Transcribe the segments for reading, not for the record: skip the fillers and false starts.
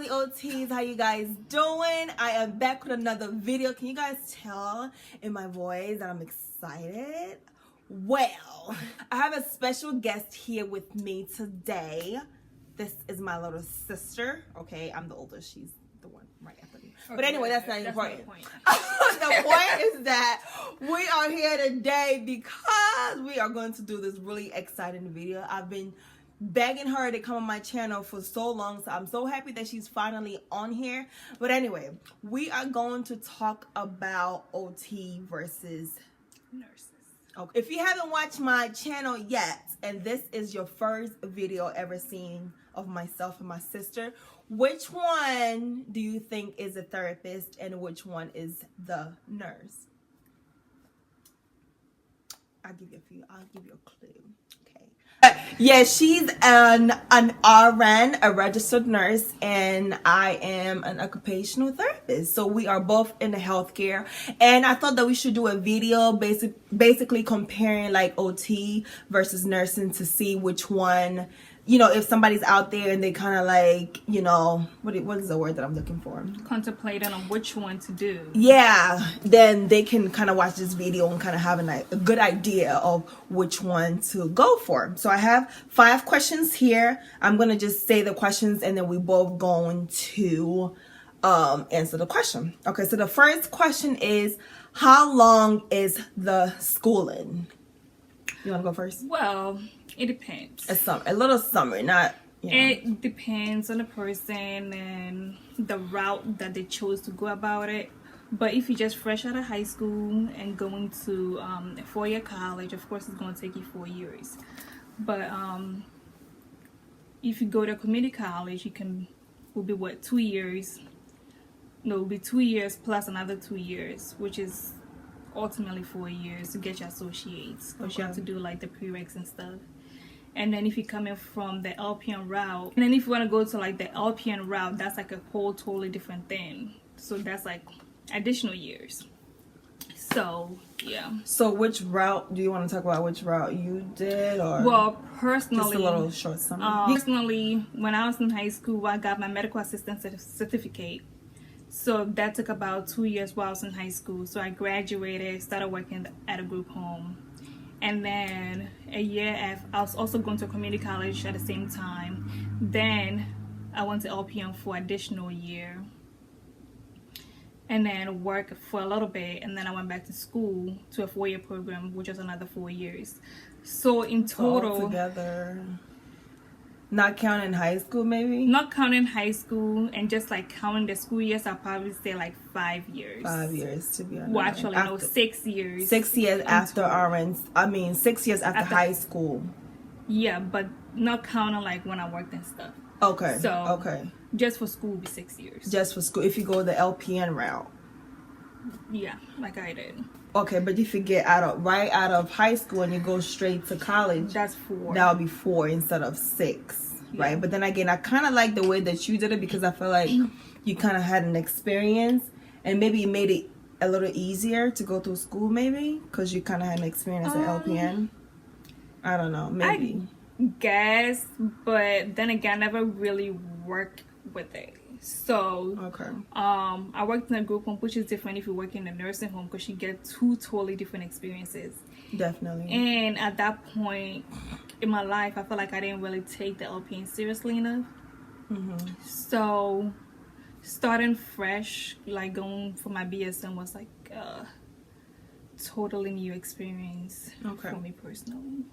lovely OTs, how you guys doing? I am back with another video. Can you guys tell in my voice that I'm excited? Well, I have a special guest here with me today. This is my little sister. Okay, I'm the oldest. She's the one right after me. Okay, but anyway, that's not important. The point is that we are here today because we are going to do this really exciting video. I've been begging her to come on my channel for so long, so I'm so happy that she's finally on here. But anyway, we are going to talk about OT versus nurses. Okay. If you haven't watched my channel yet, and this is your first video ever seen of myself and my sister, which one do you think is a therapist and which one is the nurse? I'll give you a clue. Yeah, she's an RN, a registered nurse, and I am an occupational therapist. So we are both in the healthcare, and I thought that we should do a video basically comparing like OT versus nursing to see which one, you know, if somebody's out there and they kind of like, you know, what is the word that I'm looking for? Contemplating on which one to do. Yeah, then they can kind of watch this video and kind of have a good idea of which one to go for. So I have 5 questions here. I'm going to just say the questions and then we both going to answer the question. Okay, so the first question is, how long is the schooling? You want to go first? Well, it depends. A little summary, not, you know. It depends on the person and the route that they chose to go about it. But if you're just fresh out of high school and going to a 4-year college, of course it's going to take you 4 years. But if you go to community college, will be what, 2 years? No, it'll be 2 years plus another 2 years, which is ultimately 4 years to get your associates, because you have to do like the prereqs and stuff. And then if you're coming from the LPN route, and then if you want to go to like the LPN route, that's like a whole totally different thing. So that's like additional years. So yeah. So which route do you want to talk about? Which route you did? Or well, personally, just a little short summary. Personally, when I was in high school, I got my medical assistant certificate. So that took about 2 years while I was in high school. So I graduated, started working at a group home. And then a year after, I was also going to community college at the same time. Then I went to LPN for additional year. And then worked for a little bit. And then I went back to school to a 4-year program, which was another 4 years. So in total... Altogether... Not counting high school, maybe? Not counting high school and just like counting the school years, I'll probably say like 5 years. 5 years, to be honest. Well, actually, no, 6 years. 6 years after RNs. I mean, 6 years after high school. Yeah, but not counting like when I worked and stuff. Okay. So, okay. Just for school, would be 6 years. Just for school, if you go the LPN route. Yeah, like I did. Okay, but if you get right out of high school and you go straight to college, that's 4. That would be 4 instead of 6, yeah. Right? But then again, I kind of like the way that you did it because I feel like you kind of had an experience and maybe it made it a little easier to go through school, maybe because you kind of had an experience as an LPN. I don't know, maybe. I guess, but then again, I never really worked with it. So okay. I worked in a group home, which is different if you work in a nursing home because you get 2 totally different experiences. Definitely. And at that point in my life, I felt like I didn't really take the LPN seriously enough. So starting fresh, like going for my BSN was like a totally new experience for me personally.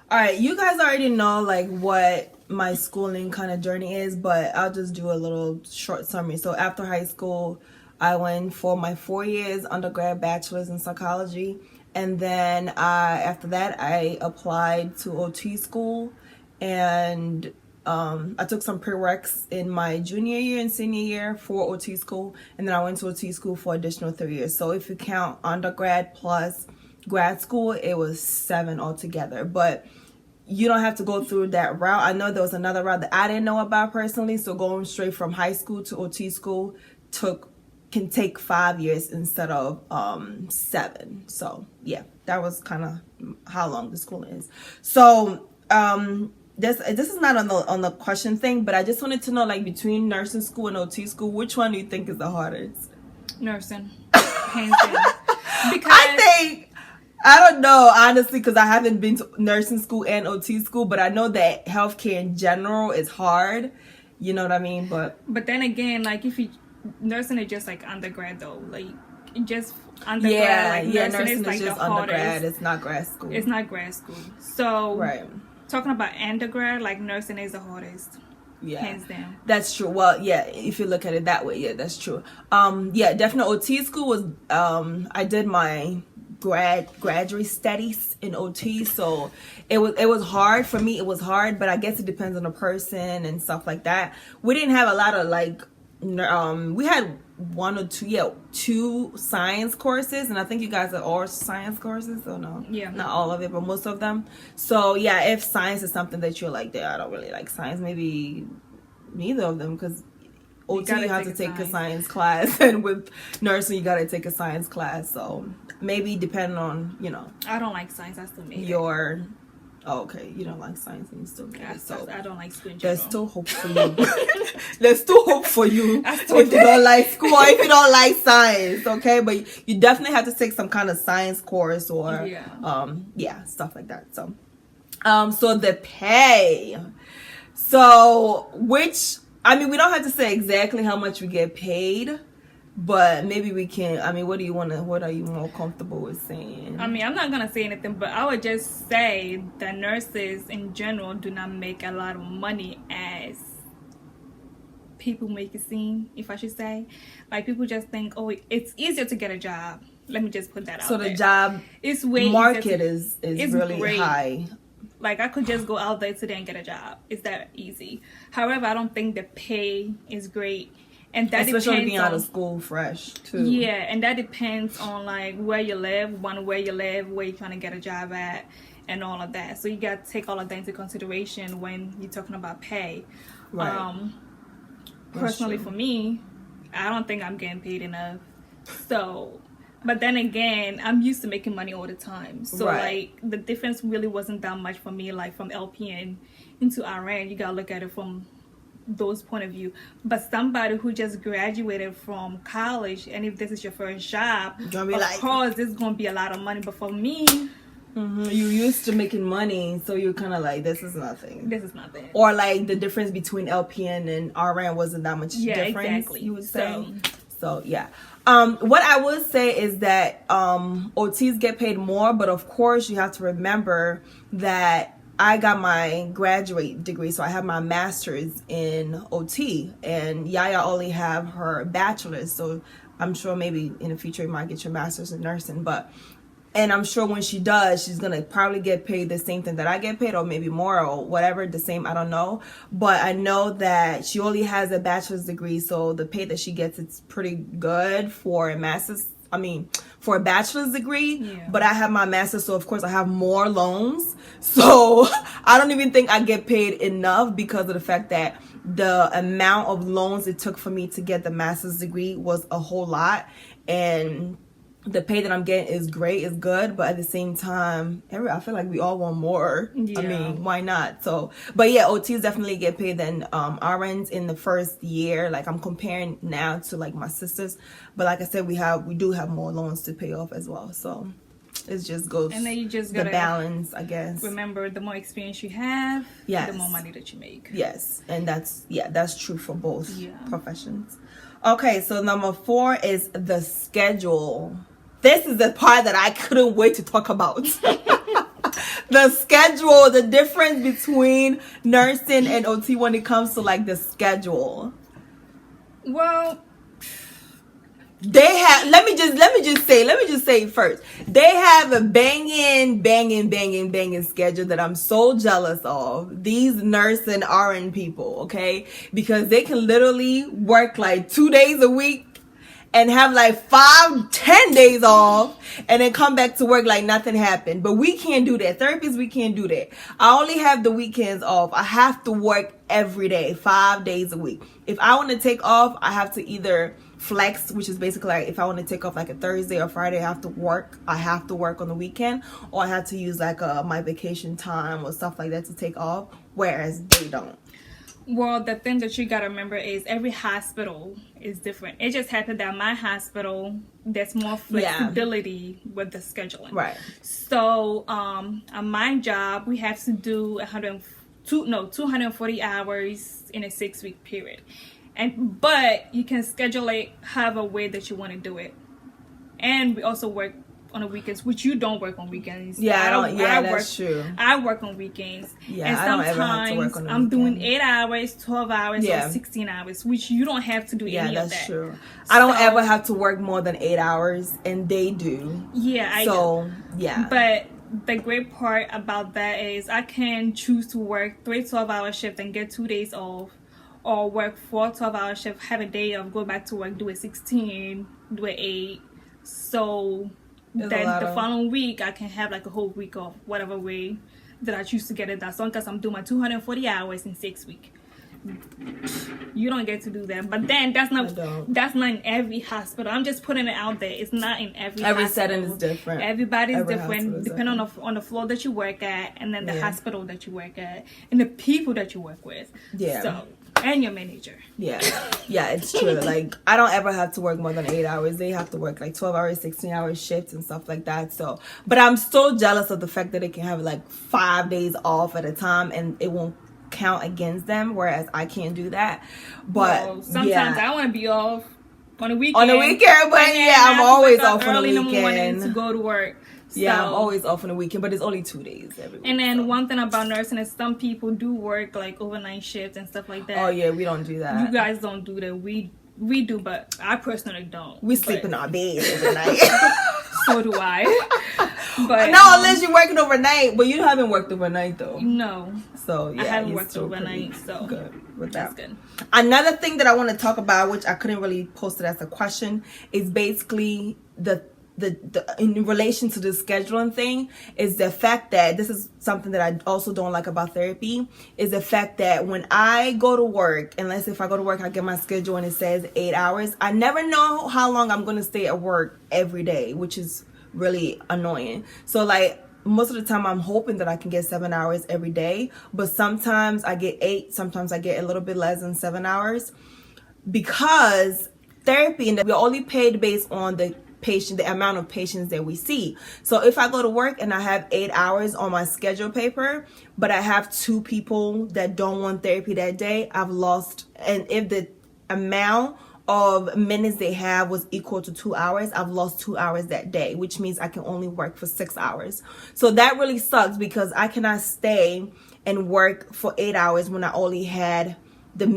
All right, you guys already know like what my schooling kind of journey is, but I'll just do a little short summary. So after high school, I went for my 4 years undergrad bachelors in psychology, and then after that I applied to OT school, and I took some prereqs in my junior year and senior year for OT school, and then I went to OT school for additional 3 years. So if you count undergrad plus grad school, it was 7 altogether. But you don't have to go through that route. I know there was another route that I didn't know about personally, so going straight from high school to OT school can take 5 years instead of 7. So yeah, that was kind of how long the schooling is. So this is not on the question thing, but I just wanted to know, like, between nursing school and OT school, which one do you think is the hardest? Nursing, hands down. Because I don't know, honestly, because I haven't been to nursing school and OT school, but I know that healthcare in general is hard. You know what I mean? But then again, like, nursing is just like undergrad though, like just undergrad. Nursing is like just undergrad. It's not grad school. It's not grad school. So right. Talking about undergrad, like, nursing is the hardest. Yeah, hands down. That's true. Well, yeah, if you look at it that way, yeah, that's true. Definitely OT school was. I did my graduate studies in OT, so it was hard for me. It was hard, but I guess it depends on the person and stuff like that. We didn't have a lot of like. We had one or two science courses, and I think you guys are all science courses, so no, not all of it, but most of them. So yeah, if science is something that you're like, I don't really like science, maybe neither of them, because OT you have to take a science class, and with nursing you gotta take a science class. So maybe depending on I don't like science. I still made your. Oh, okay, you don't like science and you still get it. So I don't like school in there's general. still hope for you. There's still hope for you if you don't like school or if you don't like science, okay? But you definitely have to take some kind of science course or stuff like that. So so the pay. So we don't have to say exactly how much we get paid. But maybe we can. What are you more comfortable with saying? I'm not gonna say anything, but I would just say that nurses in general do not make a lot of money as people make it seem, if I should say. Like, people just think, oh, it's easier to get a job. Let me just put that out there. So the job market is really great. High. Like, I could just go out there today and get a job. It's that easy. However, I don't think the pay is great. And that especially being out of school fresh too. Yeah, and that depends on like where you live, where you're trying to get a job at, and all of that. So you got to take all of that into consideration when you're talking about pay. Right. Personally, for me, I don't think I'm getting paid enough. So, but then again, I'm used to making money all the time. So like the difference really wasn't that much for me. Like from LPN into RN, you gotta look at it from those point of view. But somebody who just graduated from college, and if this is your first job, of course this is gonna be a lot of money. But for me, you used to making money, so you're kind of like, this is nothing. Or like the difference between LPN and RN wasn't that much difference. Exactly. You would say. So yeah. What I would say is that OTs get paid more, but of course you have to remember that I got my graduate degree, so I have my master's in OT, and Yaya only have her bachelor's, so I'm sure maybe in the future you might get your master's in nursing, and I'm sure when she does, she's gonna probably get paid the same thing that I get paid, or maybe more, or whatever, the same, I don't know, but I know that she only has a bachelor's degree, so the pay that she gets, it's pretty good for a master's, for a bachelor's degree, but I have my master's, so of course I have more loans, so I don't even think I get paid enough because of the fact that the amount of loans it took for me to get the master's degree was a whole lot, and the pay that I'm getting is great, is good, but at the same time, I feel like we all want more. Why not? So, but yeah, OTs definitely get paid than RNs in the first year. Like, I'm comparing now to like my sisters, but like I said, we do have more loans to pay off as well. So it just goes, and then you just gotta balance, I guess. Remember, the more experience you have, the more money that you make. Yes, and that's true for both professions. Okay, so number 4 is the schedule. This is the part that I couldn't wait to talk about. The schedule, the difference between nursing and OT when it comes to like the schedule. Well, they have, let me just say first, they have a banging schedule that I'm so jealous of, these nurse and RN people, okay? Because they can literally work like 2 days a week and have like 5-10 days off and then come back to work like nothing happened. But we can't do that. Therapists, we can't do that. I only have the weekends off. I have to work every day, 5 days a week. If I want to take off, I have to either flex, which is basically like if I want to take off like a Thursday or Friday, I have to work on the weekend, or I have to use like my vacation time or stuff like that to take off, whereas they don't. Well, the thing that you gotta remember is every hospital is different. It just happened that my hospital, there's more flexibility with the scheduling. Right. So, on my job, we have to do 240 hours in a 6-week period. But you can schedule it however way that you want to do it. And we also work on the weekends, which you don't work on weekends. That's true. I work on weekends. Yeah, and I don't ever have to work on the I'm doing weekend. 8 hours, 12 hours, or 16 hours, which you don't have to do any of that. Yeah, that's true. I don't ever have to work more than 8 hours, and they do. Yeah, I do. Yeah. But the great part about that is I can choose to work 3 12-hour shifts and get 2 days off, or work 4 12-hour shifts, have a day off, go back to work, do a 16, do a 8. So then the following week I can have like a whole week off, whatever way that I choose to get it done. As long as I'm doing my 240 hours in 6 weeks. You don't get to do that. But then that's not in every hospital. I'm just putting it out there. It's not in every hospital. Setting is different. Everybody's different depending on the floor that you work at, and then the hospital that you work at, and the people that you work with. Yeah. So, and your manager. Yeah, it's true. Like, I don't ever have to work more than 8 hours. They have to work like 12 hours, 16-hour shifts and stuff like that. So, but I'm so jealous of the fact that they can have like 5 days off at a time and it won't count against them, whereas I can't do that. But sometimes I want to be off on the weekend. But I'm always off on the weekend. Early in the morning to go to work. Yeah, I'm always off on the weekend, but it's only 2 days every week. And then one thing about nursing is some people do work like overnight shifts and stuff like that. Oh yeah, we don't do that. You guys don't do that. We do, but I personally don't. We sleep in our beds overnight. So do I. But no, unless you're working overnight. But you haven't worked overnight though. No. So yeah, I haven't worked overnight. So good with that. That's good. Another thing that I want to talk about, which I couldn't really post it as a question, is basically the in relation to the scheduling thing, is the fact that this is something that I also don't like about therapy, is the fact that when I go to work, unless if I go to work, I get my schedule and it says 8 hours, I never know how long I'm going to stay at work every day, which is really annoying. So like most of the time I'm hoping that I can get 7 hours every day, but sometimes I get 8, sometimes I get a little bit less than 7 hours, because therapy, and we're only paid based on the amount of patients that we see. So if I go to work and I have 8 hours on my schedule paper, but I have 2 people that don't want therapy that day, I've lost. And if the amount of minutes they have was equal to 2 hours, I've lost 2 hours that day, which means I can only work for 6 hours. So that really sucks, because I cannot stay and work for 8 hours when I only had the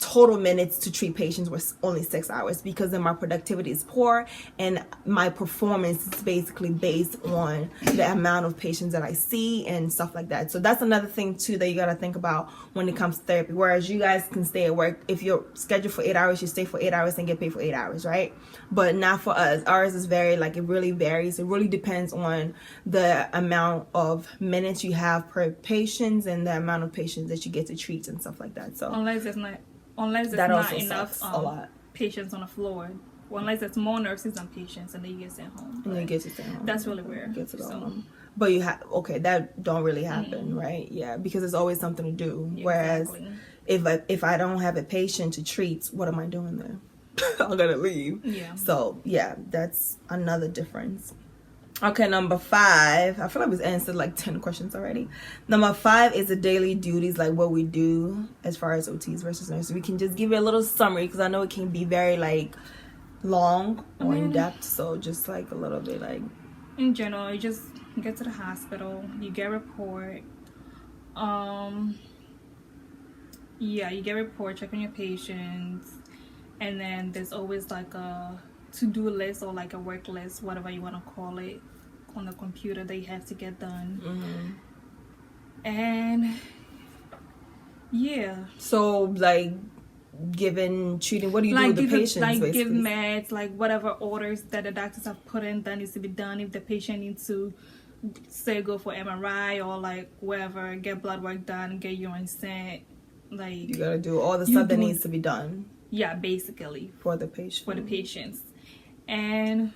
total minutes to treat patients was only 6 hours, because then my productivity is poor and my performance is basically based on the amount of patients that I see and stuff like that. So that's another thing too that you got to think about when it comes to therapy. Whereas you guys can stay at work, if you're scheduled for 8 hours, you stay for 8 hours and get paid for 8 hours, right? But not for us. Ours is very, like, it really varies. It really depends on the amount of minutes you have per patient and the amount of patients that you get to treat and stuff like that. So unless there's not enough patients on the floor. Well, unless there's more nurses than patients and then you get sent home. And you get to stay home. That's really weird. Get to go home. But you have, that don't really happen, right? Yeah, because there's always something to do. Yeah, whereas if I don't have a patient to treat, what am I doing there? I'm gonna leave. Yeah. So yeah, that's another difference. Okay, number 5. I feel like we've answered like 10 questions already. Number 5 is the daily duties, like what we do as far as OTs versus nurses. We can just give you a little summary, because I know it can be very like long or in depth. So just like a little bit, like in general, you just get to the hospital, you get a report. You get a report, check on your patients, and then there's always like a to-do list or like a work list, whatever you want to call it, on the computer that you have to get done. And so like treating, what do you do with the patients? Like basically? Give meds, like whatever orders that the doctors have put in that needs to be done. If the patient needs to, say, go for MRI or like wherever, get blood work done, get urine sent, like you gotta do all the stuff that needs to be done. Yeah, basically for the patient. And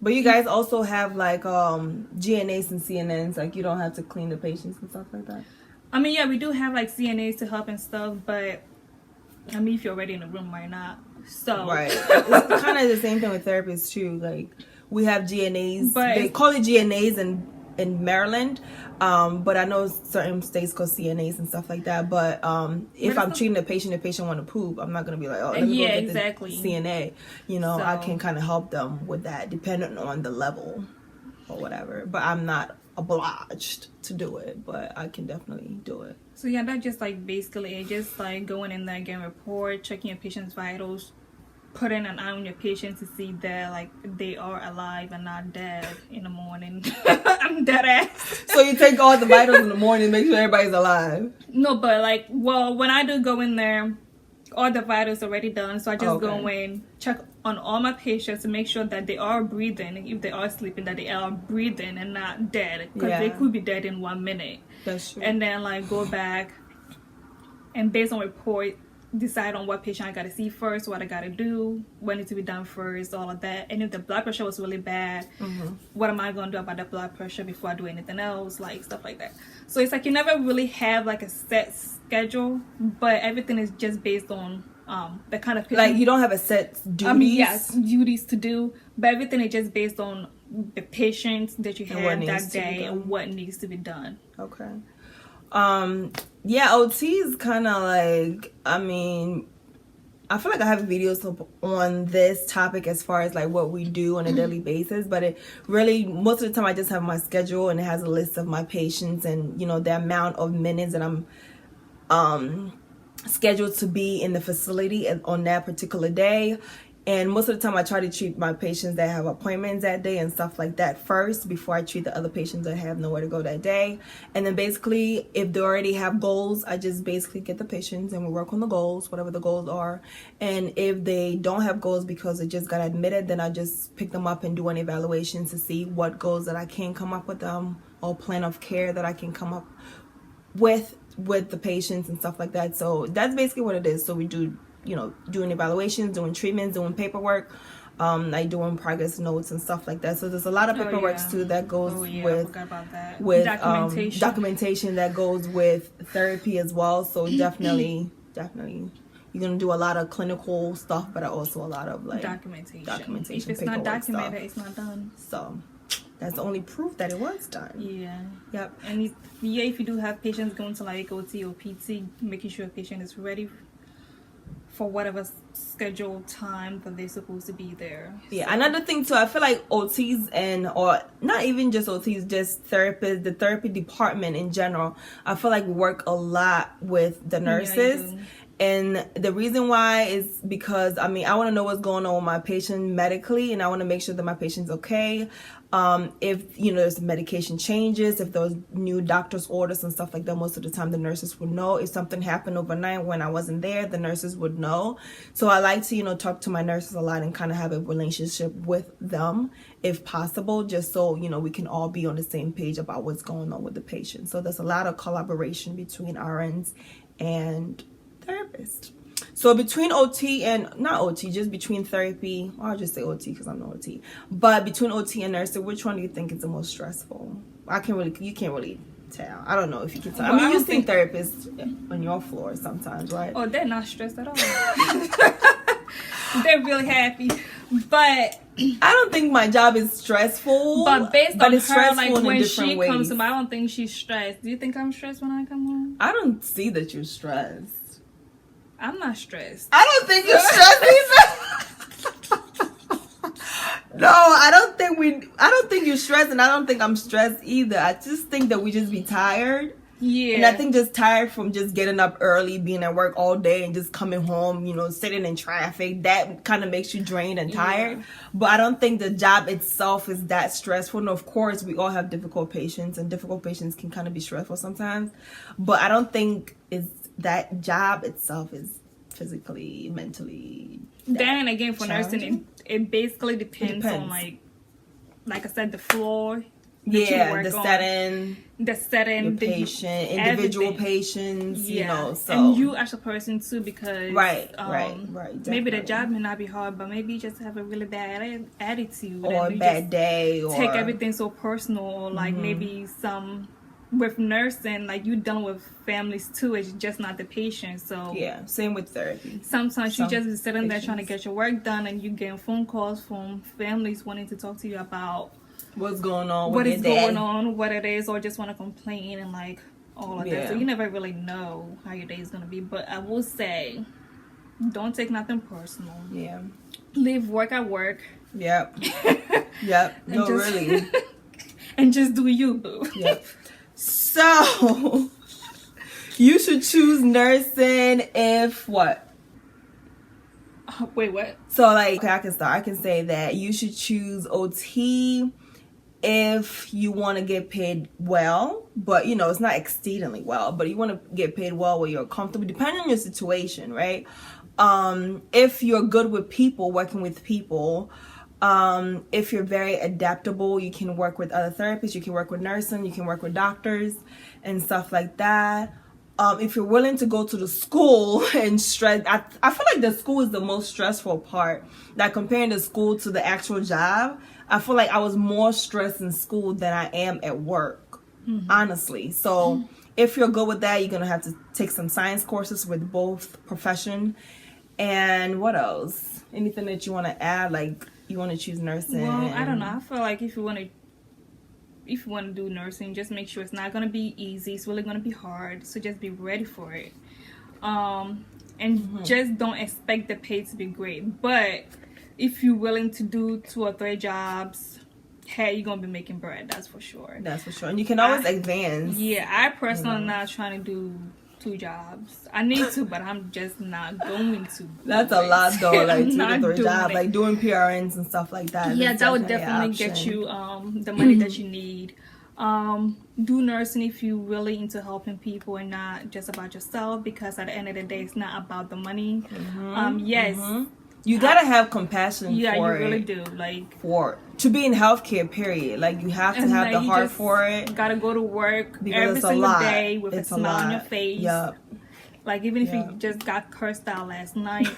But you guys also have like GNAs and CNNs, like you don't have to clean the patients and stuff like that. I mean, yeah, we do have like CNAs to help and stuff, but I mean, if you're already in the room, why not? So right, it's kind of the same thing with therapists too. Like we have GNAs, but they call it GNAs in Maryland, but I know certain states call CNAs and stuff like that. But if I'm treating a patient, the patient want to poop, I'm not gonna be like, oh, let me go get the CNA. You know, so I can kind of help them with that, depending on the level or whatever. But I'm not obliged to do it, but I can definitely do it. So yeah, that's just like basically it. Just like going in there, getting a report, checking your patient's vitals, putting an eye on your patient to see that like they are alive and not dead in the morning. I'm dead ass. So you take all the vitals in the morning, make sure everybody's alive. No, but like, well, when I do go in there, all the vitals already done, so I just go in, check on all my patients to make sure that they are breathing. If they are sleeping, that they are breathing and not dead, because they could be dead in 1 minute. That's true. And then like go back and based on report, decide on what patient I gotta see first, what I gotta do, what needs to be done first, all of that. And if the blood pressure was really bad, what am I gonna do about the blood pressure before I do anything else, like stuff like that. So it's like you never really have like a set schedule, but everything is just based on the kind of patient. Like you don't have a set duties. I mean, yes, duties to do, but everything is just based on the patients that you have that day and what needs to be done. Okay. Yeah, OT is kind of like, I mean, I feel like I have videos on this topic as far as like what we do on a daily basis, but it really, most of the time I just have my schedule and it has a list of my patients and, you know, the amount of minutes that I'm scheduled to be in the facility on that particular day. And most of the time I try to treat my patients that have appointments that day and stuff like that first before I treat the other patients that have nowhere to go that day. And then basically, if they already have goals, I just basically get the patients and we work on the goals, whatever the goals are. And if they don't have goals because they just got admitted, then I just pick them up and do an evaluation to see what goals that I can come up with them or plan of care that I can come up with the patients and stuff like that. So that's basically what it is. So we do, you know, doing evaluations, doing treatments, doing paperwork, like doing progress notes and stuff like that. So there's a lot of paperwork too that goes with documentation that goes with therapy as well. So definitely you're gonna do a lot of clinical stuff, but also a lot of like documentation. If it's not documented, it's not done. So that's the only proof that it was done. Yeah. Yep. And if you do have patients going to like OT or PT, making sure a patient is ready for whatever scheduled time that they're supposed to be there. Yeah, another thing too, I feel like OTs or not even just OTs, just therapists, the therapy department in general, I feel like we work a lot with the nurses. Yeah, and the reason why is because, I mean, I want to know what's going on with my patient medically, and I want to make sure that my patient's okay. If, you know, there's medication changes, if there's new doctor's orders and stuff like that, most of the time the nurses would know. If something happened overnight when I wasn't there, the nurses would know. So I like to, you know, talk to my nurses a lot and kind of have a relationship with them if possible, just so, you know, we can all be on the same page about what's going on with the patient. So there's a lot of collaboration between RNs and therapists. So between OT and not OT, just between therapy, or I'll just say OT because I'm not OT, but between OT and nursing, which one do you think is the most stressful? You can't really tell. I don't know if you can tell. Well, I mean, you see therapists on your floor sometimes, right? Oh, they're not stressed at all. They're really happy, but I don't think my job is stressful. But based on her, like when she comes to me, I don't think she's stressed. Do you think I'm stressed when I come home? I don't see that you're stressed. I'm not stressed. I don't think you're stressed either. No, I don't think you're stressed, and I don't think I'm stressed either. I just think that we just be tired. Yeah. And I think just tired from just getting up early, being at work all day, and just coming home, you know, sitting in traffic. That kind of makes you drained and tired. Yeah. But I don't think the job itself is that stressful. And of course, we all have difficult patients, and difficult patients can kind of be stressful sometimes. But I don't think that job itself is physically, mentally. Then again, for nursing, it basically depends on like I said, the floor. Yeah, work the on. setting, The setting, the patient, individual everything. patients, you know, so. And you as a person too, because right, maybe the definitely. job may not be hard, but maybe you just have a really bad attitude, or a and you bad just day, or take everything so personal, or like maybe some with nursing, like you dealing with families too, it's just not the patient. So yeah, same with therapy. Sometimes you just be sitting there patients. trying to get your work done, and you getting phone calls from families wanting to talk to you about what's going on, what with is your dad. going on, what it is, or just want to complain and like all of that. So you never really know how your day is gonna be. But I will say, don't take nothing personal. Yeah. Leave work at work. Yep. Yep. No, just, really. And just do you, boo. Yep. So you should choose nursing if what? Wait, what? So like, okay, I can start. I can say that you should choose OT if you want to get paid well, but you know, it's not exceedingly well, but you want to get paid well where you're comfortable, depending on your situation, right? If you're good with people, working with people, if you're very adaptable, you can work with other therapists, you can work with nursing, you can work with doctors and stuff like that. If you're willing to go to the school and stress, I feel like the school is the most stressful part. Like comparing the school to the actual job, I feel like I was more stressed in school than I am at work, honestly. So if you're good with that, you're going to have to take some science courses with both profession. And what else? Anything that you want to add? Like you want to choose nursing? Well, I don't know. I feel like if you want to do nursing, just make sure it's not going to be easy. It's really going to be hard. So just be ready for it. And just don't expect the pay to be great. But if you're willing to do 2 or 3 jobs, hey, you're going to be making bread. That's for sure. That's for sure. And you can always advance. Yeah, I personally am not trying to do 2 jobs. I need to, but I'm just not going to. That's a lot though, like 2 to 3 jobs, it. like doing PRNs and stuff like that. Yeah, that would definitely get you the money that you need. Do nursing if you're really into helping people and not just about yourself, because at the end of the day, it's not about the money. You gotta have compassion. Yeah, for you really it, do. Like to be in healthcare, period. Like you have to have the heart for it. Gotta go to work because every it's single a lot. day with It's a smile on your face. Yep. Like even if you just got cursed out last night,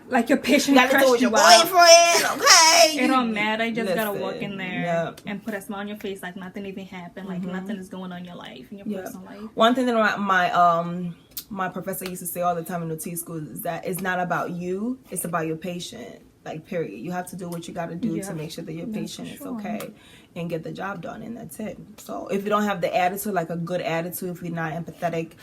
like your patient you cursed with you your out. boyfriend, okay? It don't matter. You just gotta Listen, walk in there and put a smile on your face, like nothing even happened, like nothing is going on in your life, in your personal life. One thing that my professor used to say all the time in OT school is that it's not about you, it's about your patient. Like period. You have to do what you got to do to make sure that your patient is okay and get the job done, and that's it. So if you don't have the attitude, like a good attitude, if you're not empathetic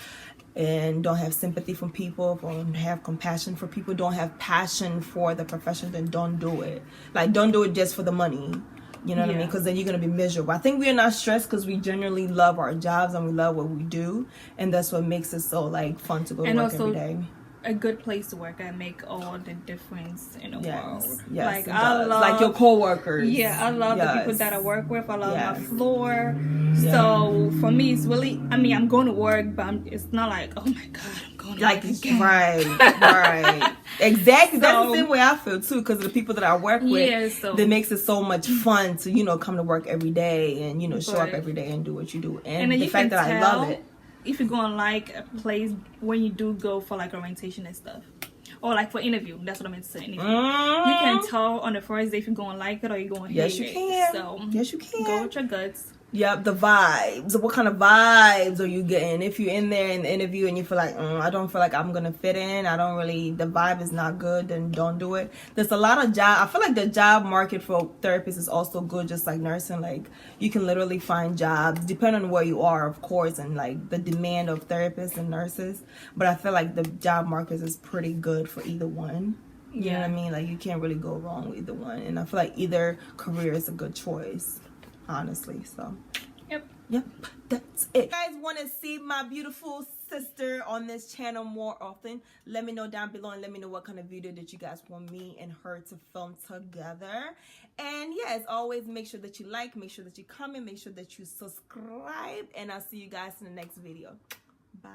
and don't have sympathy from people, don't have compassion for people, don't have passion for the profession, then don't do it. Like don't do it just for the money. You know what I mean? Because then you're going to be miserable. I think we're not stressed because we generally love our jobs and we love what we do, and that's what makes it so like fun to go to work every day. A good place to work and make all the difference in the world. Yes, like I love, like your coworkers. Yeah, I love the people that I work with. I love my floor. So for me, it's really. I mean, I'm going to work, but it's not like, oh my god, I'm going to work again. Right. Exactly. That's the same way I feel too, because of the people that I work with. That makes it so much fun to come to work every day and show up every day and do what you do, and the fact that I love it. If you're going like a place when you do go for like orientation and stuff, or like for interview, that's what I meant to say. Interview. You can tell on the first day if you're going to like it or you're going to hate it. Yes, you can. Go with your guts. Yep, the vibes. What kind of vibes are you getting? If you're in there in the interview and you feel like, I don't feel like I'm going to fit in, the vibe is not good, then don't do it. There's a lot of I feel like the job market for therapists is also good, just like nursing. Like, you can literally find jobs, depending on where you are, of course, and like the demand of therapists and nurses. But I feel like the job market is pretty good for either one. You know what I mean? Like, you can't really go wrong with either one. And I feel like either career is a good choice. Honestly, so yep, that's it. If you guys want to see my beautiful sister on this channel more often, let me know down below and let me know what kind of video that you guys want me and her to film together. And yeah, as always, make sure that you like, make sure that you comment, make sure that you subscribe, and I'll see you guys in the next video. Bye.